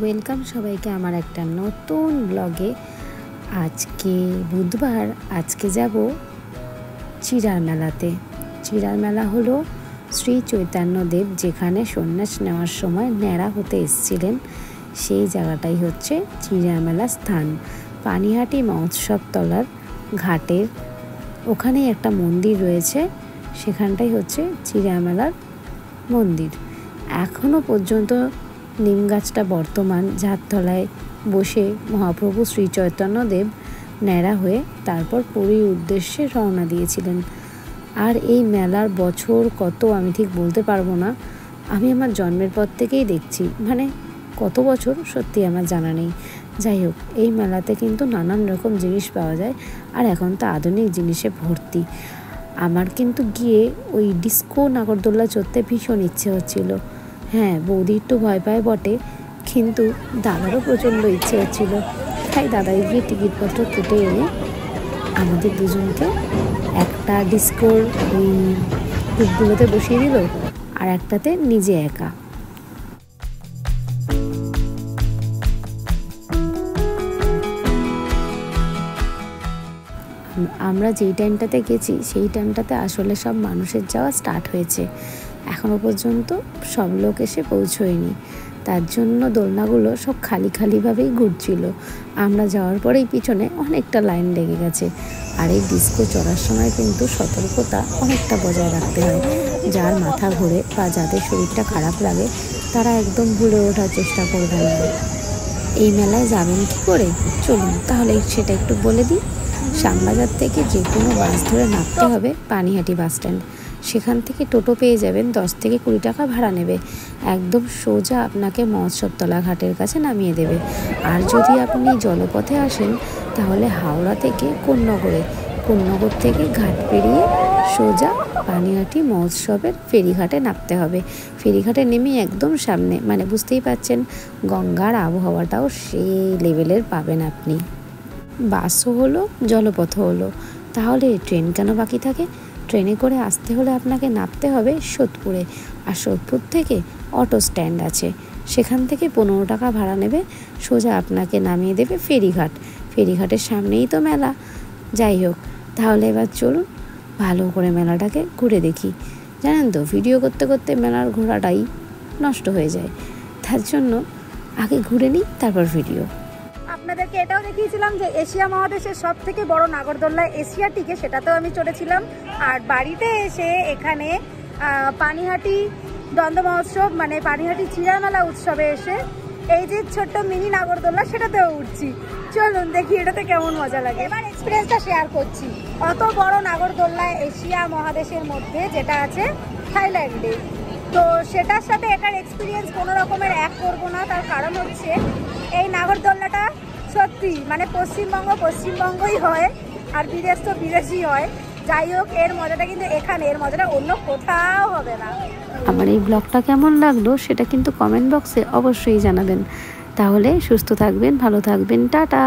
Welcome সবাইকে আমার একটা নতুন ব্লগে। আজকে বুধবার, আজকে যাব চিড়ার মেলাতে। চিড়ার মেলা হলো শ্রী চৈতন্যদেব যেখানে সন্ন্যাস নেওয়ার সময় ন্যাড়া হতে এসেছিলেন, সেই জায়গাটাই হচ্ছে চিড়ার মেলা স্থান। পানিহাটি মহোৎসব তলার ঘাটের ওখানেই একটা মন্দির রয়েছে, সেখানটাই হচ্ছে চিড়া মেলার মন্দির। এখনও পর্যন্ত নিম গাছটা বর্তমান, যার তলায় বসে মহাপ্রভু শ্রী চৈতন্যদেব ন্যাড়া হয়ে তারপর পুরীর উদ্দেশ্যে রওনা দিয়েছিলেন। আর এই মেলার বছর কত আমি ঠিক বলতে পারবো না, আমি আমার জন্মের পর থেকেই দেখছি, মানে কত বছর সত্যি আমার জানা নেই। যাই হোক, এই মেলাতে কিন্তু নানান রকম জিনিস পাওয়া যায়, আর এখন তো আধুনিক জিনিসে ভর্তি। আমার কিন্তু গিয়ে ওই ডিস্কো নাগরদোল্লা চড়তে ভীষণ ইচ্ছে হচ্ছিল। হ্যাঁ, বৌদি একটু ভয় পায় বটে, কিন্তু দাদারও প্রচণ্ড ইচ্ছে হচ্ছিল। তাই দাদাই গিয়ে টিকিটপত্র কেটে এনে আমাদের দুজনকে একটা ডিস্কোর ওই গ্রুপগুলোতে বসিয়ে দিল, আর একটাতে নিজে একা। আমরা যেই টাইমটাতে গেছি সেই টাইমটাতে আসলে সব মানুষের যাওয়া স্টার্ট হয়েছে, এখনও পর্যন্ত সব লোক এসে পৌঁছয়নি। তার জন্য দোলনাগুলো সব খালিভাবেই ঘুরছিল। আমরা যাওয়ার পরেই পিছনে অনেকটা লাইন লেগে গেছে। আর এই ডিস্কো চড়ার সময় কিন্তু সতর্কতা অনেকটা বজায় রাখতে হয়। যার মাথা ঘোরে বা যাদের শরীরটা খারাপ লাগে তারা একদম ভুলে ওঠার চেষ্টা করবেন না। এই মেলায় যাবেন কি করে, চলুন তাহলে সেটা একটু বলে দিই। শ্যামবাজার থেকে যে কোনো বাস ধরে নামতে হবে পানিহাটি বাস স্ট্যান্ড। সেখান থেকে টোটো পেয়ে যাবেন, 10 থেকে 20 টাকা ভাড়া নেবে। একদম সোজা আপনাকে মহোৎসবতলা ঘাটের কাছে নামিয়ে দেবে। আর যদি আপনি জলপথে আসেন তাহলে হাওড়া থেকে কোন্নগর থেকে ঘাট পেরিয়ে সোজা পানিহাটি মহোৎসবের ফেরিঘাটে নামতে হবে। ফেরিঘাটে নেমে একদম সামনে, মানে বুঝতেই পারছেন গঙ্গার আবহাওয়াটাও সেই লেভেলের পাবেন আপনি। বাসও হলো, জলপথও হলো, তাহলে ট্রেন কেন বাকি থাকে? ট্রেনে করে আসতে হলে আপনাকে নামতে হবে সোদপুরে, আর সোদপুর থেকে অটো স্ট্যান্ড আছে, সেখান থেকে 15 টাকা ভাড়া নেবে, সোজা আপনাকে নামিয়ে দেবে ফেরিঘাটের সামনেই তো মেলা। যাই হোক, তাহলে এবার চলুন ভালো করে মেলাটাকে ঘুরে দেখি। জানেন তো, ভিডিও করতে করতে মেলার ঘোরাটাই নষ্ট হয়ে যায়, তার জন্য আগে ঘুরে নিই তারপর ভিডিও। আপনাদেরকে এটাও দেখিয়েছিলাম যে এশিয়া মহাদেশের সব থেকে বড় নাগরদোল্লা এশিয়াটিকে, সেটাতেও আমি চড়েছিলাম। আর বাড়িতে এসে এখানে পানিহাটি দ্বন্দ্ব মহোৎসব, মানে পানিহাটি চিড়া মেলা উৎসবে এসে এই যে ছোট্ট মিনি নাগরদোল্লা সেটাতেও উঠছি। চলুন দেখি এটাতে কেমন মজা লাগে। এবার এক্সপিরিয়েন্সটা শেয়ার করছি। অত বড় নাগরদোল্লা এশিয়া মহাদেশের মধ্যে যেটা আছে থাইল্যান্ডে, তো সেটার সাথে এটার এক্সপিরিয়েন্স কোনো রকমের এক করবো না। তার কারণ হচ্ছে এই নাগরদোল্লাটা সত্যি মানে পশ্চিমবঙ্গই হয়, আর বিদেশ তো বিদেশই হয়। যাই হোক, এর মজাটা কিন্তু এখানে, এর মজাটা অন্য কোথাও হবে না। আমার এই ব্লগটা কেমন লাগলো সেটা কিন্তু কমেন্ট বক্সে অবশ্যই জানাবেন। তাহলে সুস্থ থাকবেন, ভালো থাকবেন, টাটা।